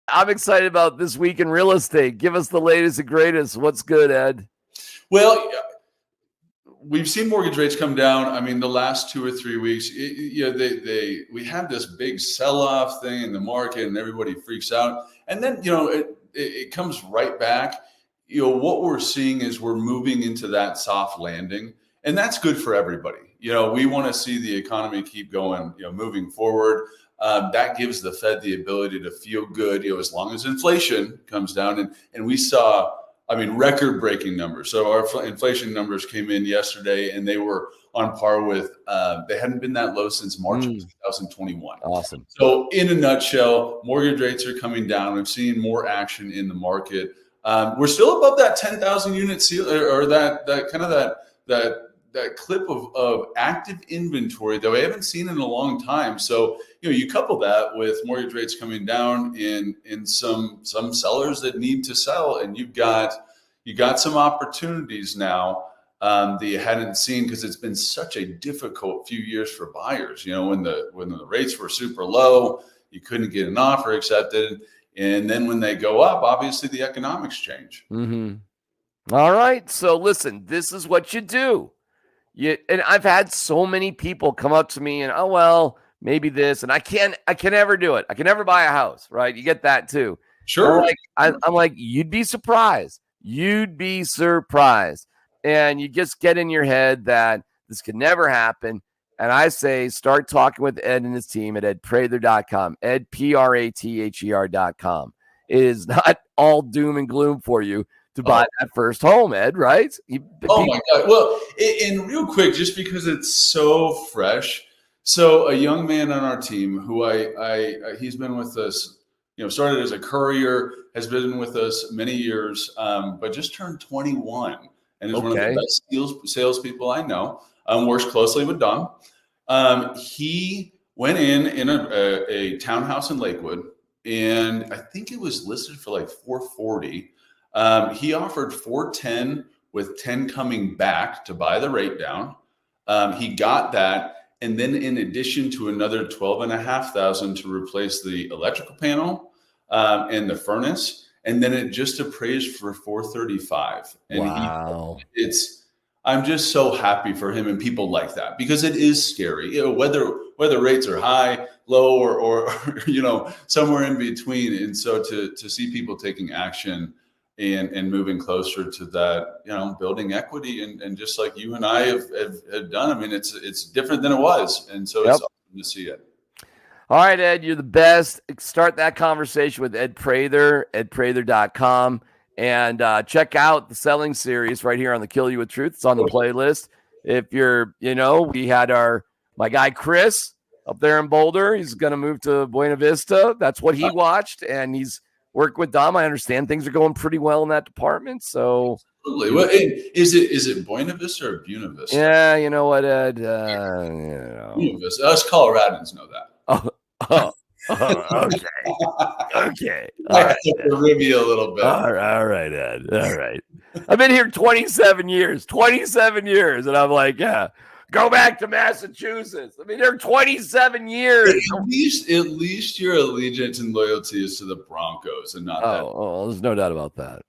I'm excited about this week in real estate. Give us the latest and greatest. What's good, Ed? Well, we've seen mortgage rates come down. I mean, the last 2 or 3 weeks, we have this big sell-off thing in the market, and everybody freaks out. And then, it comes right back. What we're seeing is we're moving into that soft landing, and that's good for everybody. We want to see the economy keep going, moving forward. That gives the Fed the ability to feel good, as long as inflation comes down. And we saw, record-breaking numbers. So our inflation numbers came in yesterday, and they were on par with, they hadn't been that low since March of 2021. Awesome. So in a nutshell, mortgage rates are coming down. We've seen more action in the market. We're still above that 10,000 unit seal, or that clip of active inventory that we haven't seen in a long time. So, you couple that with mortgage rates coming down in some sellers that need to sell, and you got some opportunities now that you hadn't seen, because it's been such a difficult few years for buyers. When the rates were super low, you couldn't get an offer accepted. And then when they go up, obviously the economics change. Mm-hmm. All right. So listen, this is what you do. And I've had so many people come up to me and, oh, well, maybe this, and I can never do it. I can never buy a house, right? You get that too. Sure. I'm like, you'd be surprised. You'd be surprised. And you just get in your head that this could never happen. And I say, start talking with Ed and his team at edprather.com, edprather.com. It is not all doom and gloom for you to buy that first home, Ed, right? Oh my God. Well, and real quick, just because it's so fresh. So a young man on our team who he's been with us, started as a courier, has been with us many years, but just turned 21 and is one of the best salespeople I know. Works closely with Don. He went in a townhouse in Lakewood, and I think it was listed for like $440. He offered $410 with 10 coming back to buy the rate down. He got that, and then in addition to another $12,500 to replace the electrical panel and the furnace, and then it just appraised for $435. And wow. I'm just so happy for him and people like that, because it is scary, whether rates are high, low, or somewhere in between. And so to see people taking action and moving closer to that, building equity, and just like you and I have done, it's different than it was. And so it's awesome to see it. All right, Ed, you're the best. Start that conversation with Ed Prather, edprather.com. And check out the selling series right here on the Kill You With Truth. It's on the playlist. If you're, we had my guy Chris up there in Boulder. He's going to move to Buena Vista. That's what he watched, and he's worked with Dom. I understand things are going pretty well in that department. So, absolutely. Well, is it Buena Vista or Buena Vista? Yeah, you know what, Ed? Buena Vista. Us Coloradans know that. Oh, okay. Okay. I have to rib you a little bit. All right, Ed. All right. I've been here 27 years, and I'm like, yeah, go back to Massachusetts. They're 27 years. At least your allegiance and loyalty is to the Broncos and not that. Oh, there's no doubt about that.